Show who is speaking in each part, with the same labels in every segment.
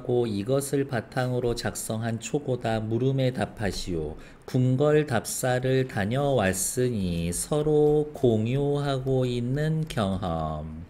Speaker 1: 고 이것을 바탕으로 작성한 초고다 물음에 답하시오. 궁궐 답사를 다녀왔으니 서로 공유하고 있는 경험.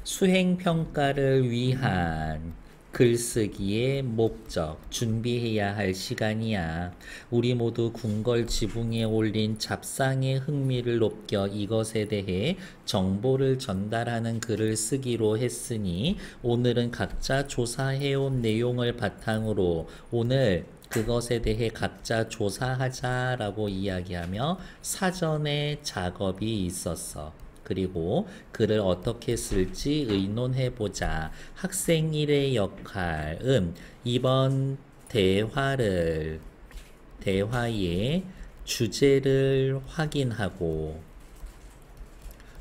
Speaker 1: 수행평가를 위한 글쓰기의 목적, 준비해야 할 시간이야. 우리 모두 궁궐 지붕에 올린 잡상의 흥미를 높여 이것에 대해 정보를 전달하는 글을 쓰기로 했으니 오늘은 각자 조사해온 내용을 바탕으로 오늘 그것에 대해 각자 조사하자라고 이야기하며 사전에 작업이 있었어. 그리고 글을 어떻게 쓸지 의논해보자. 학생 1의 역할은 이번 대화의 주제를 확인하고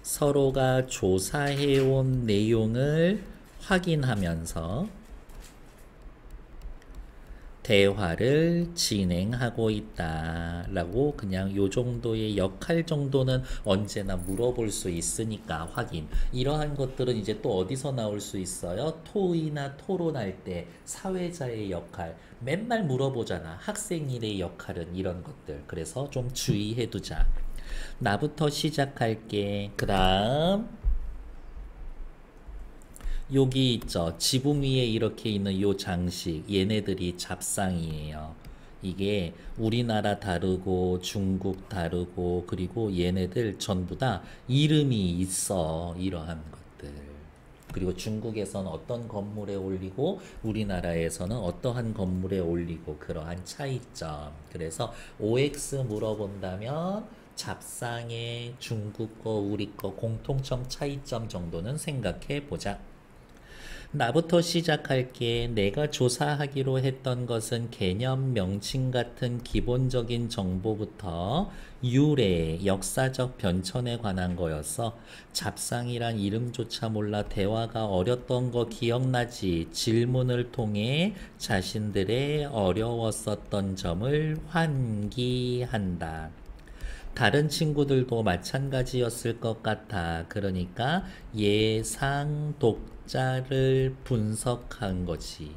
Speaker 1: 서로가 조사해온 내용을 확인하면서 대화를 진행하고 있다 라고 그냥 요 정도의 역할 정도는 언제나 물어볼 수 있으니까 확인. 이러한 것들은 이제 또 어디서 나올 수 있어요? 토의나 토론할 때 사회자의 역할 맨날 물어보잖아. 학생 일의 역할은 이런 것들. 그래서 좀 주의해 두자. 나부터 시작할게. 그 다음 여기 있죠. 지붕 위에 이렇게 있는 요 장식. 얘네들이 잡상이에요. 이게 우리나라 다르고 중국 다르고 그리고 얘네들 전부 다 이름이 있어. 이러한 것들. 그리고 중국에서는 어떤 건물에 올리고 우리나라에서는 어떠한 건물에 올리고 그러한 차이점. 그래서 OX 물어본다면 잡상의 중국 거, 우리 거 공통점 차이점 정도는 생각해 보자. 나부터 시작할게. 내가 조사하기로 했던 것은 개념 명칭 같은 기본적인 정보부터 유래, 역사적 변천에 관한 거였어. 잡상이란 이름조차 몰라 대화가 어렸던 거 기억나지? 질문을 통해 자신들의 어려웠었던 점을 환기한다. 다른 친구들도 마찬가지였을 것 같아. 그러니까 예상 독자를 분석한 거지.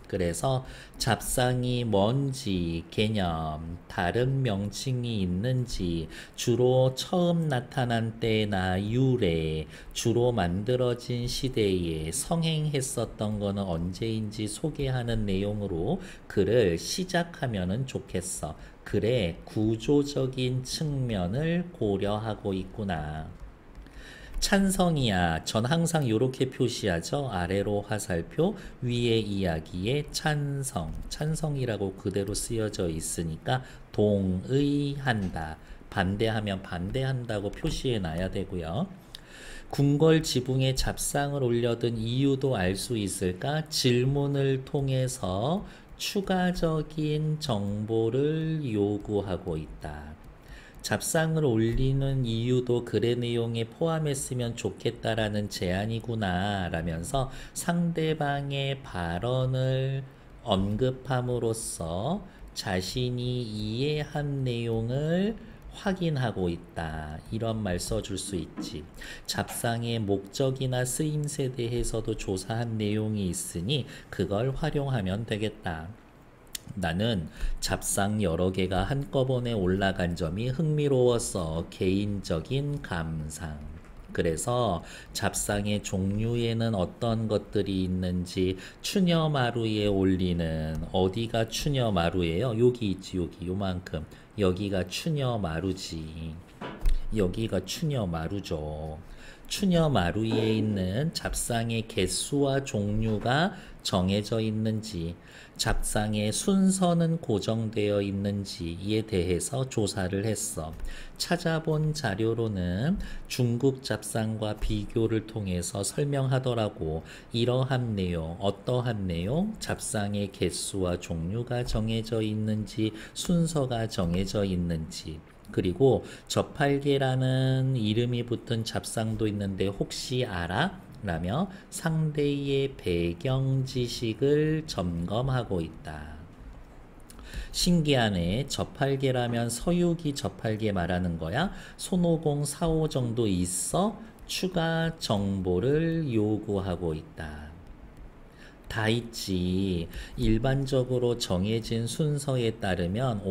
Speaker 1: 그래서 잡상이 뭔지, 개념, 다른 명칭이 있는지, 주로 처음 나타난 때나 유래, 주로 만들어진 시대에 성행했었던 거는 언제인지 소개하는 내용으로 글을 시작하면 좋겠어. 글의 구조적인 측면을 고려하고 있구나. 찬성이야. 전 항상 이렇게 표시하죠. 아래로 화살표, 위에 이야기에 찬성. 찬성이라고 그대로 쓰여져 있으니까 동의한다. 반대하면 반대한다고 표시해 놔야 되고요. 궁궐 지붕에 잡상을 올려둔 이유도 알 수 있을까? 질문을 통해서 추가적인 정보를 요구하고 있다. 잡상을 올리는 이유도 글의 내용에 포함했으면 좋겠다라는 제안이구나 라면서 상대방의 발언을 언급함으로써 자신이 이해한 내용을 확인하고 있다. 이런 말 써줄 수 있지. 잡상의 목적이나 쓰임새에 대해서도 조사한 내용이 있으니 그걸 활용하면 되겠다. 나는 잡상 여러 개가 한꺼번에 올라간 점이 흥미로웠어. 개인적인 감상. 그래서 잡상의 종류에는 어떤 것들이 있는지 추녀마루에 올리는 어디가 추녀마루예요? 여기 있지. 여기 요만큼. 여기가 추녀마루지. 여기가 추녀마루죠. 추녀마루에 있는 잡상의 개수와 종류가 정해져 있는지, 잡상의 순서는 고정되어 있는지에 대해서 조사를 했어. 찾아본 자료로는 중국 잡상과 비교를 통해서 설명하더라고. 이러한 내용, 어떠한 내용, 잡상의 개수와 종류가 정해져 있는지, 순서가 정해져 있는지, 그리고 저팔계라는 이름이 붙은 잡상도 있는데 혹시 알아? 라며 상대의 배경 지식을 점검하고 있다. 신기하네. 저팔계라면 서유기 저팔계 말하는 거야? 손오공 사오 정도 있어? 추가 정보를 요구하고 있다. 다 있지. 일반적으로 정해진 순서에 따르면,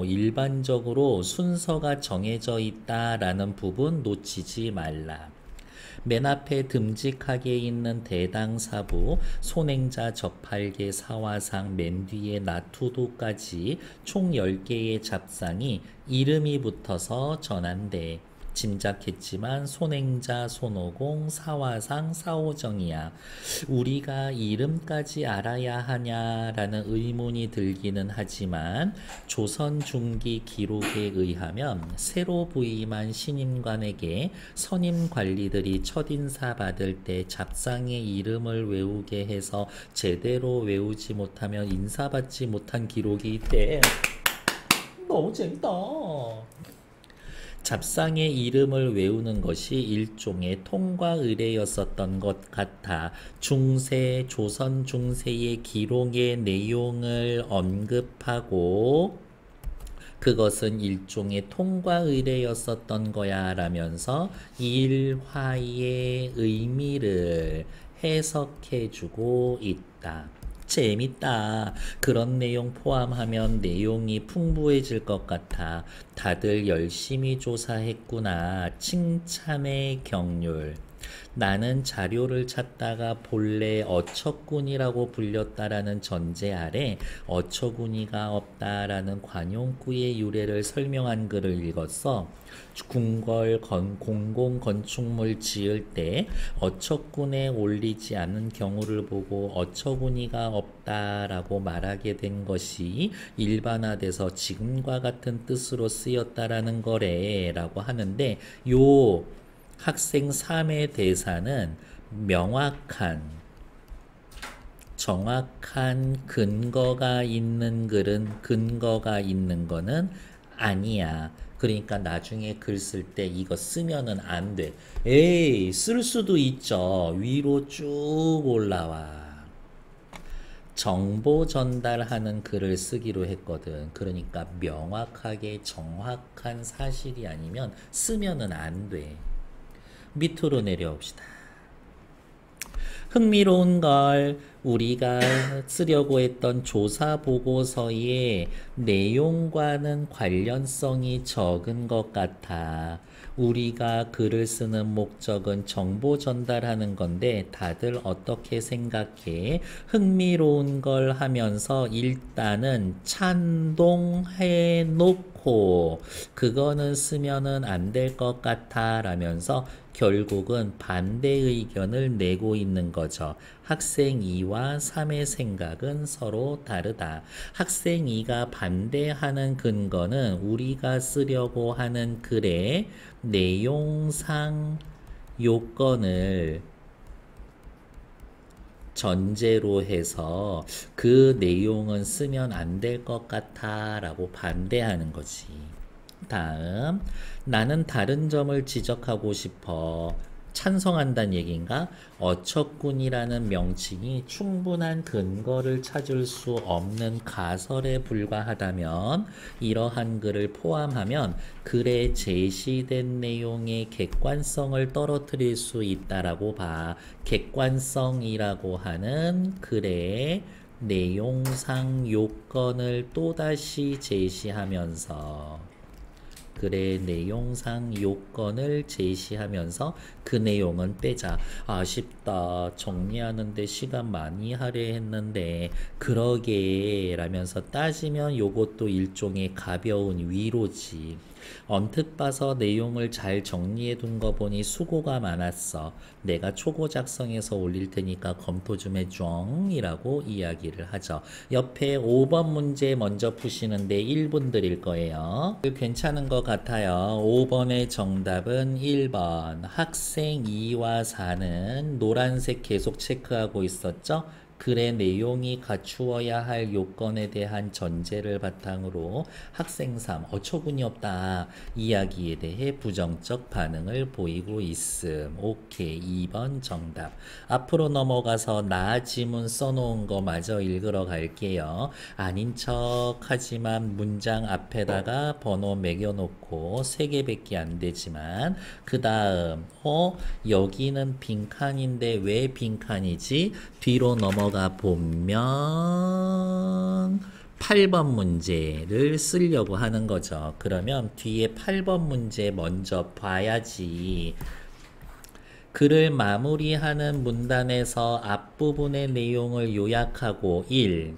Speaker 1: 일반적으로 순서가 정해져 있다라는 부분 놓치지 말라. 맨 앞에 듬직하게 있는 대당사부, 손행자 접팔계 사화상 맨 뒤에 나투도까지 총 10개의 잡상이 이름이 붙어서 전한대. 짐작했지만 손행자, 손오공, 사화상, 사오정이야. 우리가 이름까지 알아야 하냐라는 의문이 들기는 하지만 조선 중기 기록에 의하면 새로 부임한 신임관에게 선임 관리들이 첫인사 받을 때 잡상의 이름을 외우게 해서 제대로 외우지 못하면 인사받지 못한 기록이 있대. 너무 재밌다. 잡상의 이름을 외우는 것이 일종의 통과 의례였었던 것 같아 중세, 조선 중세의 기록의 내용을 언급하고 그것은 일종의 통과 의례였었던 거야 라면서 일화의 의미를 해석해주고 있다. 재밌다. 그런 내용 포함하면 내용이 풍부해질 것 같아. 다들 열심히 조사했구나. 칭찬의 경률. 나는 자료를 찾다가 본래 어처구니라고 불렸다라는 전제 아래 어처구니가 없다라는 관용구의 유래를 설명한 글을 읽었어. 궁궐 공공 건축물 지을 때 어처구니에 올리지 않은 경우를 보고 어처구니가 없다라고 말하게 된 것이 일반화돼서 지금과 같은 뜻으로 쓰였다라는 거래라고 하는데 요 학생 3의 대사는 명확한 정확한 근거가 있는 글은 근거가 있는 거는 아니야. 그러니까 나중에 글 쓸 때 이거 쓰면은 안 돼. 에이, 쓸 수도 있죠. 위로 쭉 올라와. 정보 전달하는 글을 쓰기로 했거든. 그러니까 명확하게 정확한 사실이 아니면 쓰면은 안 돼. 밑으로 내려옵시다. 흥미로운 걸 우리가 쓰려고 했던 조사 보고서의 내용과는 관련성이 적은 것 같아. 우리가 글을 쓰는 목적은 정보 전달하는 건데 다들 어떻게 생각해? 흥미로운 걸 하면서 일단은 찬동해 놓고 그거는 쓰면은 안 될 것 같아 라면서 결국은 반대 의견을 내고 있는 거죠. 학생 2와 3의 생각은 서로 다르다. 학생 2가 반대하는 근거는 우리가 쓰려고 하는 글의 내용상 요건을 전제로 해서 그 내용은 쓰면 안 될 것 같아 라고 반대하는 거지. 다음, 나는 다른 점을 지적하고 싶어. 찬성한다는 얘기인가? 어처구니라는 명칭이 충분한 근거를 찾을 수 없는 가설에 불과하다면 이러한 글을 포함하면 글에 제시된 내용의 객관성을 떨어뜨릴 수 있다라고 봐. 객관성이라고 하는 글의 내용상 요건을 또다시 제시하면서 글의 내용상 요건을 제시하면서 그 내용은 빼자. 아쉽다. 정리하는데 시간 많이 할애했는데 그러게 라면서 따지면 요것도 일종의 가벼운 위로지. 언뜻 봐서 내용을 잘 정리해 둔 거 보니 수고가 많았어. 내가 초고 작성해서 올릴 테니까 검토 좀 해줘 이라고 이야기를 하죠. 옆에 5번 문제 먼저 푸시는데 1분 드릴 거예요. 괜찮은 것 같아요. 5번의 정답은 1번. 학생 2와 4는 노란색 계속 체크하고 있었죠. 글의 내용이 갖추어야 할 요건에 대한 전제를 바탕으로 학생 3 어처구니 없다 이야기에 대해 부정적 반응을 보이고 있음. 오케이. 2번 정답. 앞으로 넘어가서 나 지문 써놓은 거 마저 읽으러 갈게요. 아닌 척 하지만 문장 앞에다가 번호 매겨놓고 3개밖에 안 되지만 그 다음 여기는 빈칸인데 왜 빈칸이지? 뒤로 넘어 넘어가 보면 8번 문제를 쓰려고 하는 거죠. 그러면 뒤에 8번 문제 먼저 봐야지. 글을 마무리하는 문단에서 앞부분의 내용을 요약하고 1.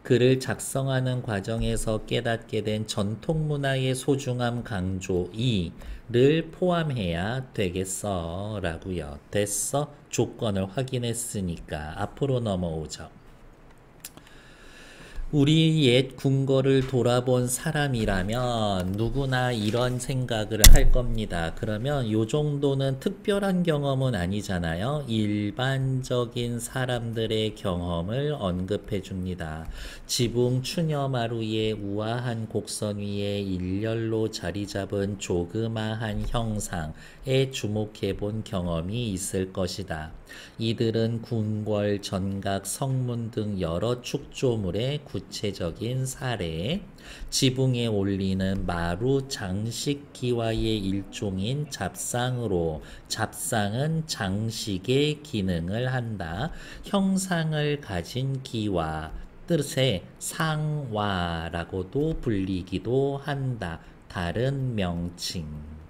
Speaker 1: 글을 작성하는 과정에서 깨닫게 된 전통 문화의 소중함 강조 2를 포함해야 되겠어 라고요. 됐어? 조건을 확인했으니까 앞으로 넘어오죠. 우리 옛 궁궐을 돌아본 사람이라면 누구나 이런 생각을 할 겁니다. 그러면 요 정도는 특별한 경험은 아니잖아요. 일반적인 사람들의 경험을 언급해 줍니다. 지붕 추녀마루의 우아한 곡선 위에 일렬로 자리 잡은 조그마한 형상에 주목해 본 경험이 있을 것이다. 이들은 궁궐, 전각, 성문 등 여러 축조물의 구체적인 사례, 지붕에 올리는 마루 장식 기와의 일종인 잡상으로 잡상은 장식의 기능을 한다. 형상을 가진 기와 뜻의 상와라고도 불리기도 한다. 다른 명칭.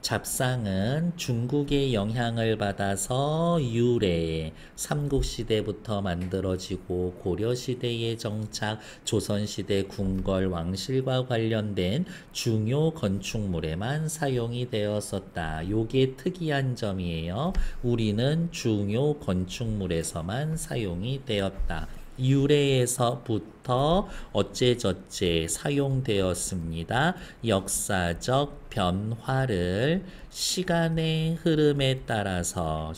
Speaker 1: 잡상은 중국의 영향을 받아서 유래, 삼국시대부터 만들어지고 고려시대에 정착, 조선시대 궁궐 왕실과 관련된 중요 건축물에만 사용이 되었었다. 요게 특이한 점이에요. 우리는 중요 건축물에서만 사용이 되었다. 유래에서부터 어째저째 사용되었습니다. 역사적 변화를 시간의 흐름에 따라서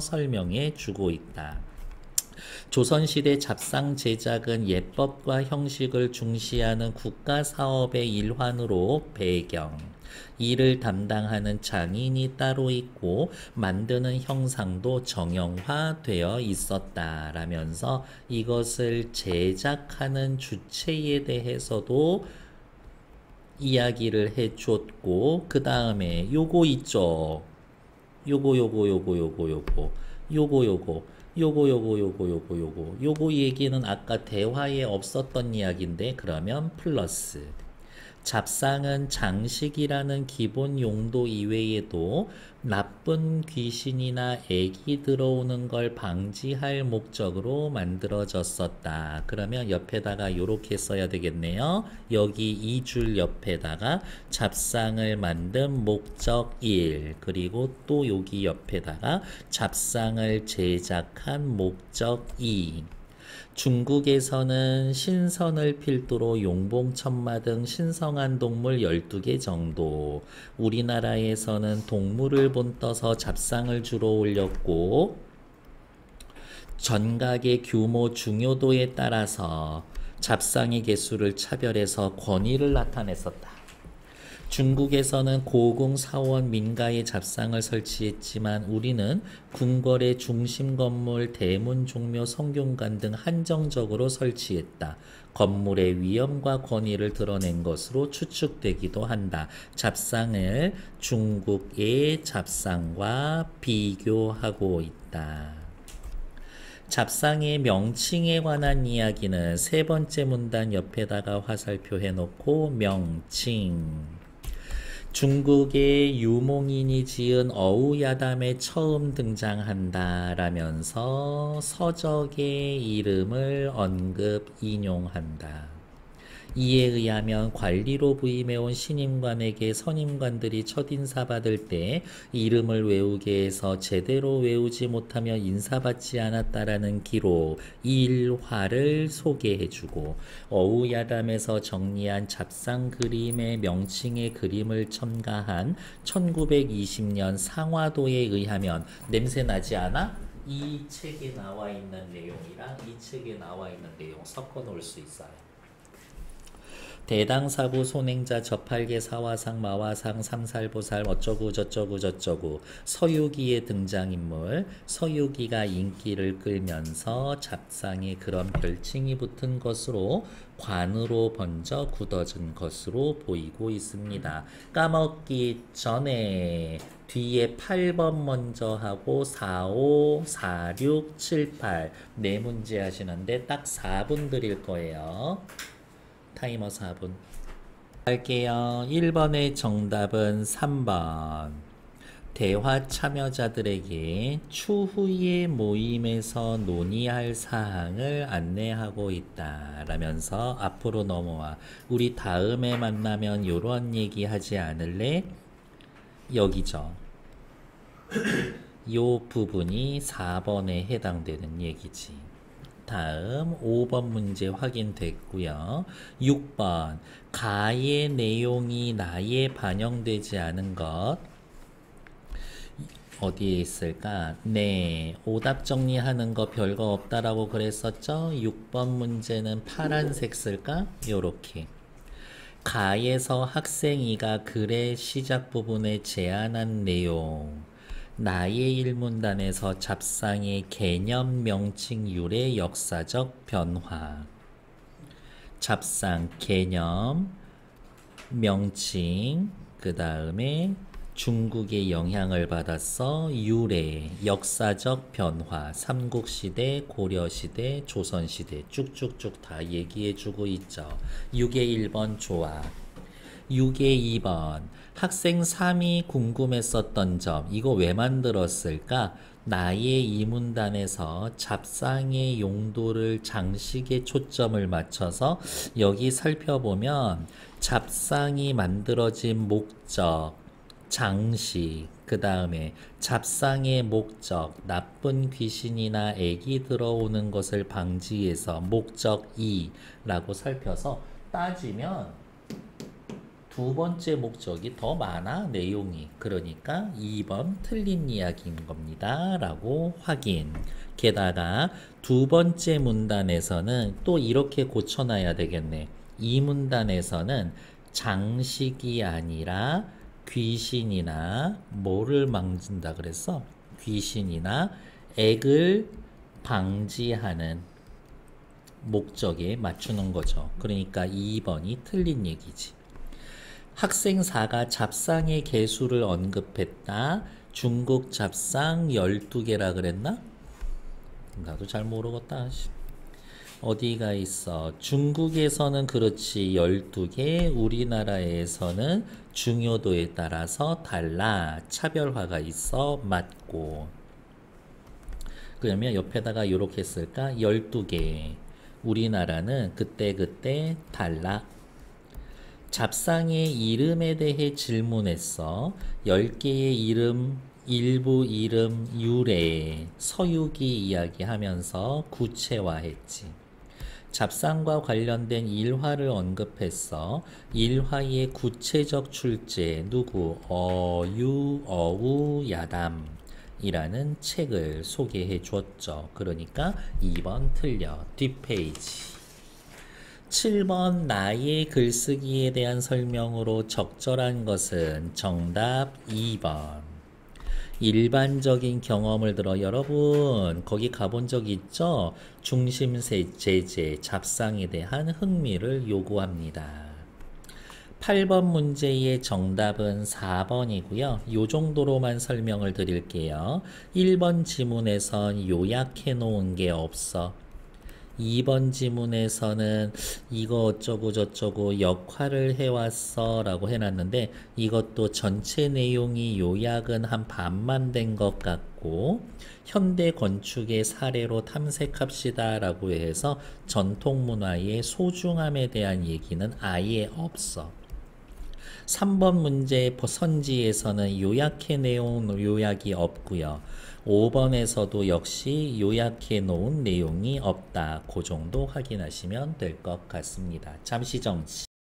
Speaker 1: 설명해 주고 있다. 조선시대 잡상 제작은 예법과 형식을 중시하는 국가사업의 일환으로 배경. 이를 담당하는 장인이 따로 있고 만드는 형상도 정형화되어 있었다라면서 이것을 제작하는 주체에 대해서도 이야기를 해줬고 그 다음에 요거 있죠. 요거 얘기는 아까 대화에 없었던 이야기인데 그러면 플러스. 잡상은 장식이라는 기본 용도 이외에도 나쁜 귀신이나 액이 들어오는 걸 방지할 목적으로 만들어졌었다. 그러면 옆에다가 이렇게 써야 되겠네요. 여기 이 줄 옆에다가 잡상을 만든 목적 1 그리고 또 여기 옆에다가 잡상을 제작한 목적 2. 중국에서는 신선을 필두로 용봉, 천마 등 신성한 동물 12개 정도, 우리나라에서는 동물을 본떠서 잡상을 주로 올렸고 전각의 규모 중요도에 따라서 잡상의 개수를 차별해서 권위를 나타냈었다. 중국에서는 고궁, 사원, 민가에 잡상을 설치했지만 우리는 궁궐의 중심 건물, 대문, 종묘, 성균관 등 한정적으로 설치했다. 건물의 위엄과 권위를 드러낸 것으로 추측되기도 한다. 잡상을 중국의 잡상과 비교하고 있다. 잡상의 명칭에 관한 이야기는 세 번째 문단 옆에다가 화살표 해놓고 명칭. 중국의 유몽인이 지은 어우야담에 처음 등장한다 라면서 서적의 이름을 언급 인용한다. 이에 의하면 관리로 부임해온 신임관에게 선임관들이 첫인사 받을 때 이름을 외우게 해서 제대로 외우지 못하면 인사받지 않았다라는 기록 일화를 소개해주고 어우야담에서 정리한 잡상 그림의 명칭의 그림을 첨가한 1920년 상화도에 의하면 냄새 나지 않아? 이 책에 나와 있는 내용이랑 이 책에 나와 있는 내용 섞어 놓을 수 있어요. 대당사부 손행자 저팔계 사화상 마화상 삼살보살 어쩌구 저쩌구 서유기의 등장인물 서유기가 인기를 끌면서 잡상에 그런 별칭이 붙은 것으로 관으로 번져 굳어진 것으로 보이고 있습니다. 까먹기 전에 뒤에 8번 먼저 하고 4, 5, 4, 6, 7, 8 네 문제 하시는데 딱 4분 드릴 거예요. 타이머 4분. 할게요. 1번의 정답은 3번. 대화 참여자들에게 추후의 모임에서 논의할 사항을 안내하고 있다 라면서 앞으로 넘어와 우리 다음에 만나면 요런 얘기 하지 않을래? 여기죠. 요 부분이 4번에 해당되는 얘기지. 다음 5번 문제 확인됐고요. 6번 가의 내용이 나에 반영되지 않은 것 어디에 있을까? 네, 오답 정리하는 거 별거 없다라고 그랬었죠? 6번 문제는 파란색 쓸까? 요렇게 가에서 학생이가 글의 시작 부분에 제안한 내용 나의 일문단에서 잡상의 개념 명칭 유래 역사적 변화 잡상 개념 명칭 그 다음에 중국의 영향을 받았어 유래 역사적 변화 삼국시대 고려시대 조선시대 쭉쭉쭉 다 얘기해주고 있죠. 6의 1번 좋아. 6의 2번 학생 3이 궁금했었던 점 이거 왜 만들었을까? 나의 이문단에서 잡상의 용도를 장식에 초점을 맞춰서 여기 살펴보면 잡상이 만들어진 목적 장식 그 다음에 잡상의 목적 나쁜 귀신이나 액이 들어오는 것을 방지해서 목적 2라고 살펴서 따지면 두 번째 목적이 더 많아 내용이 그러니까 2번 틀린 이야기인 겁니다 라고 확인. 게다가 두 번째 문단에서는 또 이렇게 고쳐놔야 되겠네. 이 문단에서는 장식이 아니라 귀신이나 뭐를 망친다 그랬어? 귀신이나 액을 방지하는 목적에 맞추는 거죠. 그러니까 2번이 틀린 얘기지. 학생 4가 잡상의 개수를 언급했다. 중국 잡상 12개라 그랬나? 나도 잘 모르겠다. 어디가 있어? 중국에서는 그렇지 12개, 우리나라에서는 중요도에 따라서 달라. 차별화가 있어. 맞고. 그러면 옆에다가 이렇게 쓸까? 12개. 우리나라는 그때그때 달라. 잡상의 이름에 대해 질문했어. 10개의 이름, 일부 이름, 유래, 서유기 이야기하면서 구체화했지. 잡상과 관련된 일화를 언급했어. 일화의 구체적 출제, 누구? 어유, 어우, 야담 이라는 책을 소개해 줬죠. 그러니까 2번 틀려. 뒷페이지. 7번 나의 글쓰기에 대한 설명으로 적절한 것은 정답 2번. 일반적인 경험을 들어 여러분 거기 가본 적 있죠? 중심제재 잡상에 대한 흥미를 요구합니다. 8번 문제의 정답은 4번이고요. 요 정도로만 설명을 드릴게요. 1번 지문에선 요약해 놓은 게 없어. 2번 지문에서는 이거 어쩌고 저쩌고 역할을 해왔어 라고 해놨는데 이것도 전체 내용이 요약은 한 반만 된 것 같고 현대 건축의 사례로 탐색합시다 라고 해서 전통문화의 소중함에 대한 얘기는 아예 없어. 3번 문제 선지에서는 요약해 내용 요약이 없고요. 5번에서도 역시 요약해 놓은 내용이 없다. 그 정도 확인하시면 될 것 같습니다. 잠시 정치.